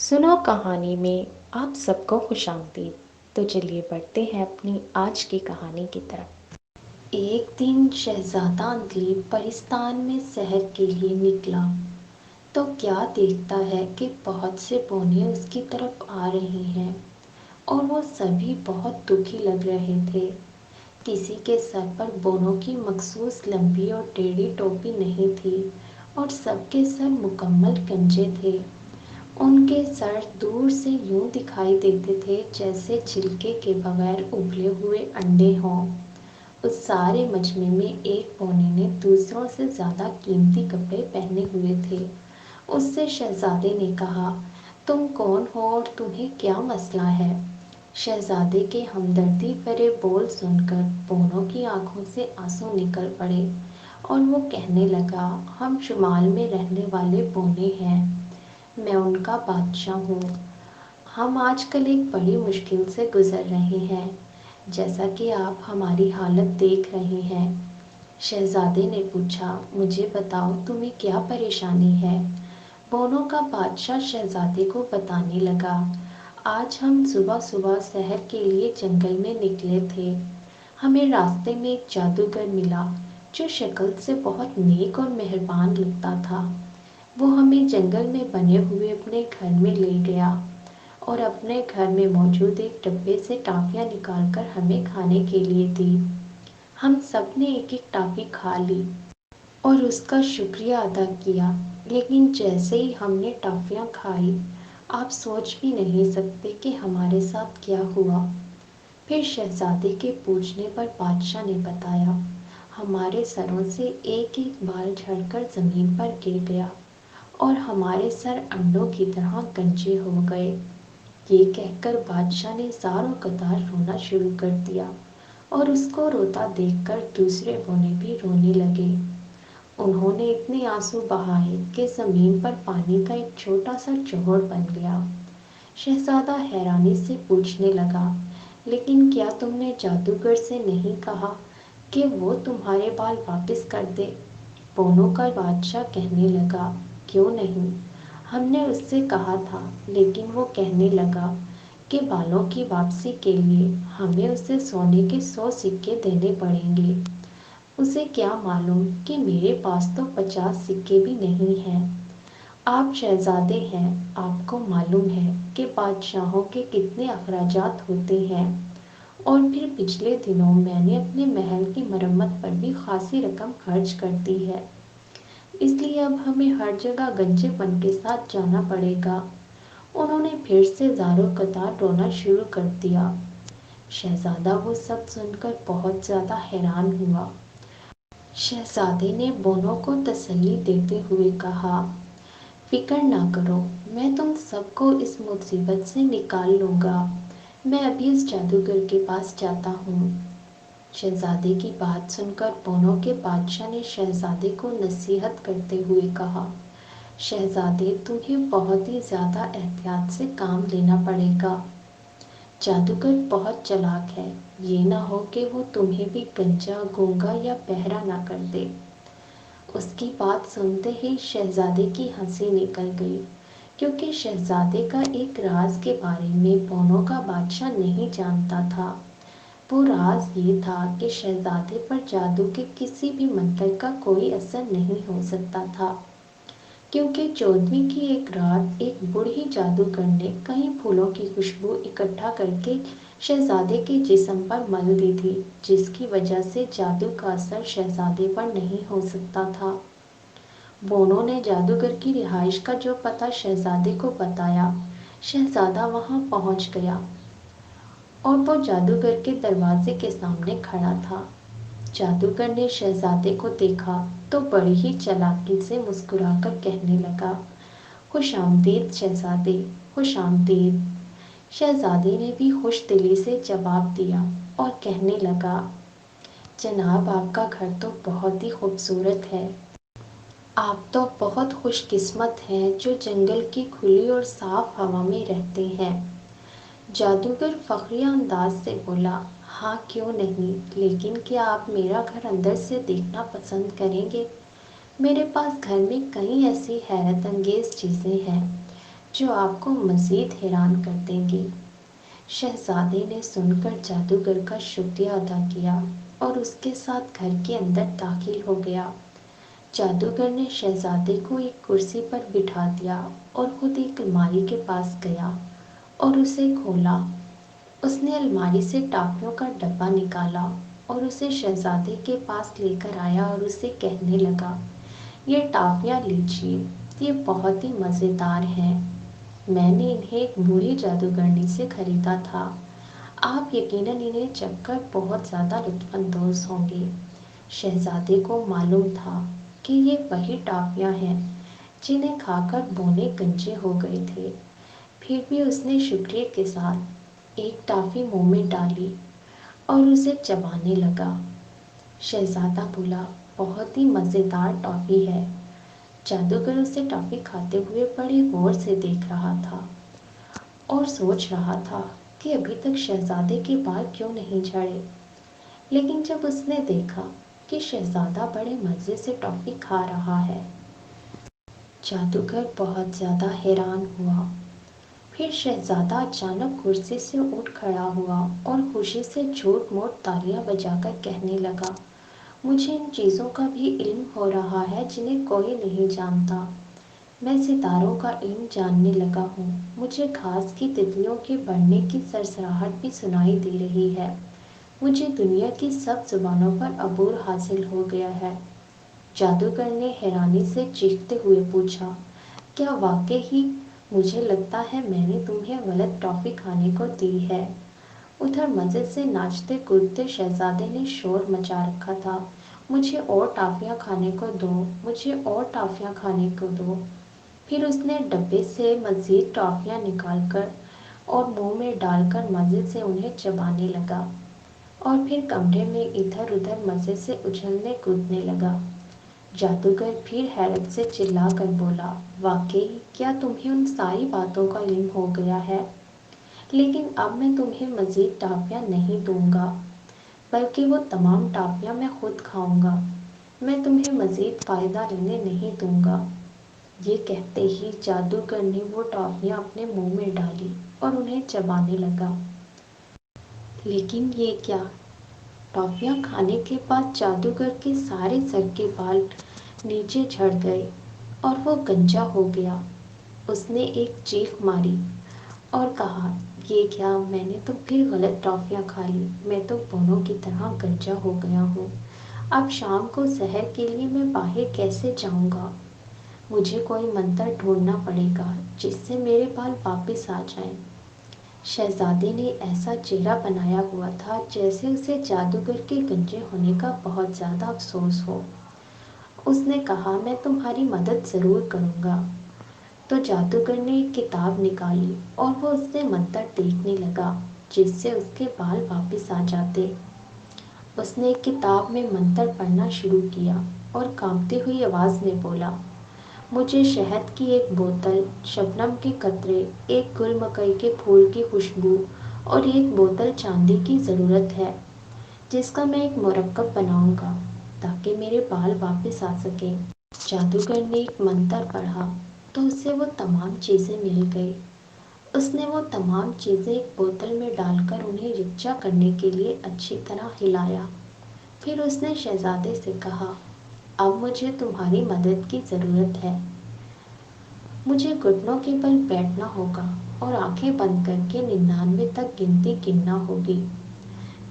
سنو کہانی میں آپ سب کو خوش آمدید۔ تو چلیے بڑھتے ہیں اپنی آج کی کہانی کی طرف۔ ایک دن شہزادہ اندلیب پرستان میں سحر کے لیے نکلا تو کیا دیکھتا ہے کہ بہت سے بونے اس کی طرف آ رہے ہیں اور وہ سبھی بہت دکھی لگ رہے تھے۔ کسی کے سر پر بونوں کی مخصوص لمبی اور ٹیڑھی ٹوپی نہیں تھی اور سب کے سر مکمل گنجے تھے۔ ان کے سر دور سے یوں دکھائی دیتے تھے جیسے چھلکے کے بغیر ابلے ہوئے انڈے ہوں۔ اس سارے مجمع میں ایک بونے نے دوسروں سے زیادہ قیمتی کپڑے پہنے ہوئے تھے۔ اس سے شہزادے نے کہا، تم کون ہو اور تمہیں کیا مسئلہ ہے؟ شہزادے کے ہمدردی بھرے بول سن کر بونوں کی آنکھوں سے آنسو نکل پڑے اور وہ کہنے لگا، ہم شمال میں رہنے والے بونے ہیں، میں ان کا بادشاہ ہوں۔ ہم آج کل ایک بڑی مشکل سے گزر رہے ہیں، جیسا کہ آپ ہماری حالت دیکھ رہے ہیں۔ شہزادے نے پوچھا، مجھے بتاؤ تمہیں کیا پریشانی ہے؟ بونوں کا بادشاہ شہزادے کو بتانے لگا، آج ہم صبح صبح سحر کے لیے جنگل میں نکلے تھے۔ ہمیں راستے میں ایک جادوگر ملا جو شکل سے بہت نیک اور مہربان لگتا تھا۔ وہ ہمیں جنگل میں بنے ہوئے اپنے گھر میں لے گیا اور اپنے گھر میں موجود ایک ڈبے سے ٹافیاں نکال کر ہمیں کھانے کے لیے دی۔ ہم سب نے ایک ایک ٹافی کھا لی اور اس کا شکریہ ادا کیا، لیکن جیسے ہی ہم نے ٹافیاں کھائی، آپ سوچ بھی نہیں سکتے کہ ہمارے ساتھ کیا ہوا۔ پھر شہزادے کے پوچھنے پر بادشاہ نے بتایا، ہمارے سروں سے ایک ایک بال جھڑ کر زمین پر گر گیا اور ہمارے سر انڈوں کی طرح گنجے ہو گئے۔ یہ کہہ کر بادشاہ نے زاروں قطار رونا شروع کر دیا اور اس کو روتا دیکھ کر دوسرے بونے بھی رونے لگے۔ انہوں نے اتنے آنسو بہائے کہ زمین پر پانی کا ایک چھوٹا سا چوہڑ بن گیا۔ شہزادہ حیرانی سے پوچھنے لگا، لیکن کیا تم نے جادوگر سے نہیں کہا کہ وہ تمہارے بال واپس کر دے؟ بونوں کا بادشاہ کہنے لگا، کیوں نہیں؟ ہم نے اس سے کہا تھا، لیکن وہ کہنے لگا کہ بالوں کی واپسی کے لیے ہمیں اسے سونے کے 100 سکے دینے پڑیں گے۔ اسے کیا معلوم کہ میرے پاس تو 50 سکے بھی نہیں ہیں۔ آپ شہزادے ہیں، آپ کو معلوم ہے کہ بادشاہوں کے کتنے اخراجات ہوتے ہیں، اور پھر پچھلے دنوں میں نے اپنے محل کی مرمت پر بھی خاصی رقم خرچ کر دی ہے، اس لیے اب ہمیں ہر جگہ گنجے پن کے ساتھ جانا پڑے گا۔ انہوں نے پھر سے زاروں قطار رونا شروع کر دیا۔ شہزادہ وہ سب سن کر بہت زیادہ حیران ہوا۔ شہزادے نے بونوں کو تسلی دیتے ہوئے کہا، فکر نہ کرو، میں تم سب کو اس مصیبت سے نکال لوں گا۔ میں ابھی اس جادوگر کے پاس جاتا ہوں۔ شہزادے کی بات سن کر بونوں کے بادشاہ نے شہزادے کو نصیحت کرتے ہوئے کہا، شہزادے تمہیں بہت ہی زیادہ احتیاط سے کام لینا پڑے گا۔ جادوگر بہت چالاک ہے، یہ نہ ہو کہ وہ تمہیں بھی گنجا، گونگا یا بہرا نہ کر دے۔ اس کی بات سنتے ہی شہزادے کی ہنسی نکل گئی، کیونکہ شہزادے کا ایک راز کے بارے میں بونوں کا بادشاہ نہیں جانتا تھا۔ وہ راز یہ تھا کہ شہزادے پر جادو کے کسی بھی منتر کا کوئی اثر نہیں ہو سکتا تھا، کیونکہ 14ویں کی ایک رات ایک بوڑھی جادوگر نے کئی پھولوں کی خوشبو اکٹھا کر کے شہزادے کے جسم پر مل دی تھی، جس کی وجہ سے جادو کا اثر شہزادے پر نہیں ہو سکتا تھا۔ بونوں نے جادوگر کی رہائش کا جو پتہ شہزادے کو بتایا۔ شہزادہ وہاں پہنچ گیا اور وہ جادوگر کے دروازے کے سامنے کھڑا تھا۔ جادوگر نے شہزادے کو دیکھا تو بڑی ہی چالاکی سے مسکرا کر کہنے لگا، خوش آمدید شہزادے، خوش آمدید۔ شہزادے نے بھی خوش دلی سے جواب دیا اور کہنے لگا، جناب آپ کا گھر تو بہت ہی خوبصورت ہے۔ آپ تو بہت خوش قسمت ہیں جو جنگل کی کھلی اور صاف ہوا میں رہتے ہیں۔ جادوگر فخریہ انداز سے بولا، ہاں کیوں نہیں، لیکن کیا آپ میرا گھر اندر سے دیکھنا پسند کریں گے؟ میرے پاس گھر میں کئی ایسی حیرت انگیز چیزیں ہیں جو آپ کو مزید حیران کر دیں گی۔ شہزادے نے سن کر جادوگر کا شکریہ ادا کیا اور اس کے ساتھ گھر کے اندر داخل ہو گیا۔ جادوگر نے شہزادے کو ایک کرسی پر بٹھا دیا اور خود ایک الماری کے پاس گیا اور اسے کھولا۔ اس نے الماری سے ٹافیوں کا ڈبہ نکالا اور اسے شہزادے کے پاس لے کر آیا اور اسے کہنے لگا، یہ ٹافیاں لیجیے، یہ بہت ہی مزیدار ہیں۔ میں نے انہیں ایک بوڑھی جادوگرنی سے خریدا تھا۔ آپ یقیناً انہیں چکھ کر بہت زیادہ لطف اندوز ہوں گے۔ شہزادے کو معلوم تھا کہ یہ وہی ٹافیاں ہیں جنہیں کھا کر بونے گنجے ہو گئے تھے، پھر بھی اس نے شکریہ کے ساتھ ایک ٹافی منہ میں ڈالی اور اسے چبانے لگا۔ شہزادہ بولا، بہت ہی مزیدار ٹافی ہے۔ جادوگر اسے ٹافی کھاتے ہوئے بڑے غور سے دیکھ رہا تھا اور سوچ رہا تھا کہ ابھی تک شہزادے کے بال کیوں نہیں جھڑے، لیکن جب اس نے دیکھا کہ شہزادہ بڑے مزے سے ٹافی کھا رہا ہے، جادوگر بہت زیادہ حیران ہوا۔ پھر شہزادہ اچانک کرسی سے اٹھ کھڑا ہوا اور خوشی سے جھوٹ موٹ تالیاں بجا کر کہنے لگا، مجھے ان چیزوں کا بھی علم ہو رہا ہے جنہیں کوئی نہیں جانتا۔ میں ستاروں کا علم جاننے لگا ہوں، مجھے گھاس کی تتلیوں کے بڑھنے کی سرسراہٹ بھی سنائی دے رہی ہے، مجھے دنیا کی سب زبانوں پر عبور حاصل ہو گیا ہے۔ جادوگر نے حیرانی سے چیختے ہوئے پوچھا، کیا واقعی ہی؟ مجھے لگتا ہے میں نے تمہیں غلط ٹافی کھانے کو دی ہے۔ ادھر مزے سے ناچتے کودتے شہزادے نے شور مچا رکھا تھا، مجھے اور ٹافیاں کھانے کو دو، مجھے اور ٹافیاں کھانے کو دو۔ پھر اس نے ڈبے سے مزید ٹافیاں نکال کر اور منہ میں ڈال کر مزے سے انہیں چبانے لگا اور پھر کمرے میں ادھر ادھر مزے سے اچھلنے کودنے لگا۔ جادوگر پھر حیرت سے چلا کر بولا، واقعی کیا تمہیں ان ساری باتوں کا علم ہو گیا ہے؟ لیکن اب میں تمہیں مزید ٹافیاں نہیں دوں گا، بلکہ وہ تمام ٹافیاں میں خود کھاؤں گا، میں تمہیں مزید فائدہ لینے نہیں دوں گا۔ یہ کہتے ہی جادوگر نے وہ ٹافیاں اپنے منہ میں ڈالی اور انہیں چبانے لگا۔ لیکن یہ کیا! ٹافیاں کھانے کے بعد جادوگر کے سارے سر کے بال نیچے جھڑ گئے اور وہ گنجا ہو گیا۔ اس نے ایک چیخ ماری اور کہا، یہ کیا! میں نے تو پھر غلط ٹافیاں کھا لی، میں تو بونوں کی طرح گنجا ہو گیا ہوں۔ اب شام کو سحر کے لیے میں باہر کیسے جاؤں گا؟ مجھے کوئی منتر ڈھونڈنا پڑے گا جس سے میرے بال واپس آ جائیں۔ شہزادے نے ایسا چہرہ بنایا ہوا تھا جیسے اسے جادوگر کے گنجے ہونے کا بہت زیادہ افسوس ہو۔ اس نے کہا، میں تمہاری مدد ضرور کروں گا۔ تو جادوگر نے ایک کتاب نکالی اور وہ اس سے منتر دیکھنے لگا جس سے اس کے بال واپس آ جاتے۔ اس نے کتاب میں منتر پڑھنا شروع کیا اور کانپتی ہوئی آواز میں بولا، مجھے شہد کی ایک بوتل، شبنم کے قطرے، ایک گل مکئی کے پھول کی خوشبو اور ایک بوتل چاندی کی ضرورت ہے، جس کا میں ایک مرکب بناؤں گا تاکہ میرے بال واپس آ سکیں۔ جادوگر نے ایک منتر پڑھا تو اسے وہ تمام چیزیں مل گئی۔ اس نے وہ تمام چیزیں ایک بوتل میں ڈال کر انہیں یکجا کرنے کے لیے اچھی طرح ہلایا۔ پھر اس نے شہزادے سے کہا، اب مجھے تمہاری مدد کی ضرورت ہے۔ مجھے گھٹنوں کے بل بیٹھنا ہوگا اور آنکھیں بند کر کے 99 تک گنتی گننا ہوگی۔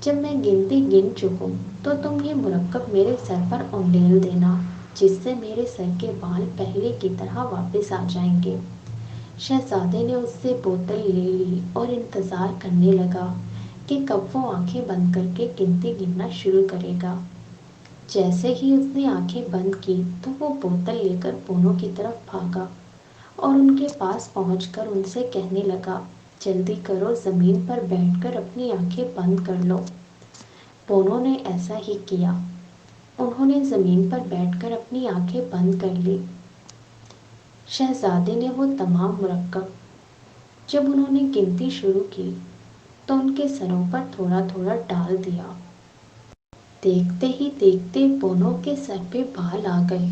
جب میں گنتی گن چکوں تو تم یہ مرکب میرے سر پر انڈیل دینا، جس سے میرے سر کے بال پہلے کی طرح واپس آ جائیں گے۔ شہزادے نے اس سے بوتل لے لی اور انتظار کرنے لگا کہ کب وہ آنکھیں بند کر کے گنتی گننا شروع کرے گا۔ جیسے ہی اس نے آنکھیں بند کی تو وہ بوتل لے کر بونوں کی طرف بھاگا اور ان کے پاس پہنچ کر ان سے کہنے لگا، جلدی کرو، زمین پر بیٹھ کر اپنی آنکھیں بند کر لو۔ بونوں نے ایسا ہی کیا۔ انہوں نے زمین پر بیٹھ کر اپنی آنکھیں بند کر لی۔ شہزادے نے وہ تمام مرکب، جب انہوں نے گنتی شروع کی تو ان کے سروں پر تھوڑا تھوڑا ڈال دیا۔ دیکھتے ہی دیکھتے بونوں کے سر پہ بال آ گئے۔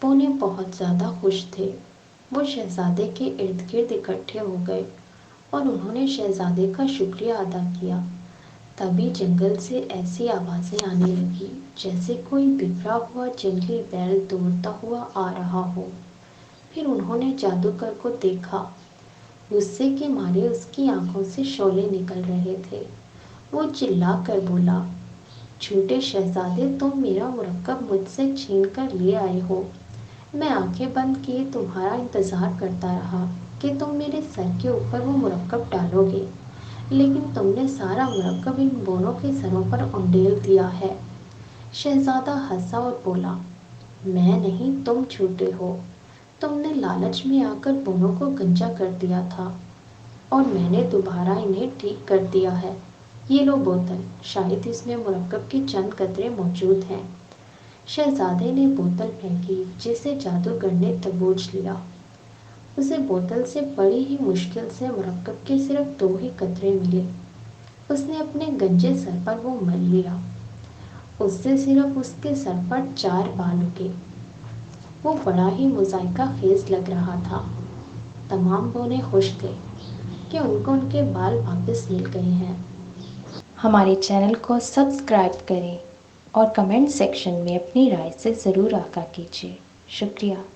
بونے بہت زیادہ خوش تھے۔ وہ شہزادے کے ارد گرد اکٹھے ہو گئے اور انہوں نے شہزادے کا شکریہ ادا کیا۔ تبھی جنگل سے ایسی آوازیں آنے لگی جیسے کوئی بگڑا ہوا جنگلی بیل دوڑتا ہوا آ رہا ہو۔ پھر انہوں نے جادوگر کو دیکھا۔ غصے کے مارے اس کی آنکھوں سے شعلے نکل رہے تھے۔ وہ چلا کر بولا، چھوٹے شہزادے، تم میرا مرکب مجھ سے چھین کر لے آئے ہو۔ میں آنکھیں بند کیے تمہارا انتظار کرتا رہا کہ تم میرے سر کے اوپر وہ مرکب ڈالو گے، لیکن تم نے سارا مرکب ان دونوں کے سروں پر انڈیل دیا ہے۔ شہزادہ ہنسا اور بولا، میں نہیں، تم جھوٹے ہو۔ تم نے لالچ میں آ کر دونوں کو گنجا کر دیا تھا اور میں نے دوبارہ انہیں ٹھیک کر دیا ہے۔ یہ لو بوتل، شاید اس میں مرکب کے چند قطرے موجود ہیں۔ شہزادے نے بوتل پھینکی جسے جادوگر نے دبوچ لیا۔ اسے بوتل سے بڑی ہی مشکل سے مرکب کے صرف 2 ہی قطرے ملے۔ اس نے اپنے گنجے سر پر وہ مل لیا۔ اس سے صرف اس کے سر پر 4 بال اگے۔ وہ بڑا ہی مضحکہ خیز لگ رہا تھا۔ تمام بونے خوش تھے کہ ان کو ان کے بال واپس مل گئے ہیں۔ ہمارے چینل کو سبسکرائب کریں اور کمنٹ سیکشن میں اپنی رائے سے ضرور آگاہ کیجیے۔ شکریہ۔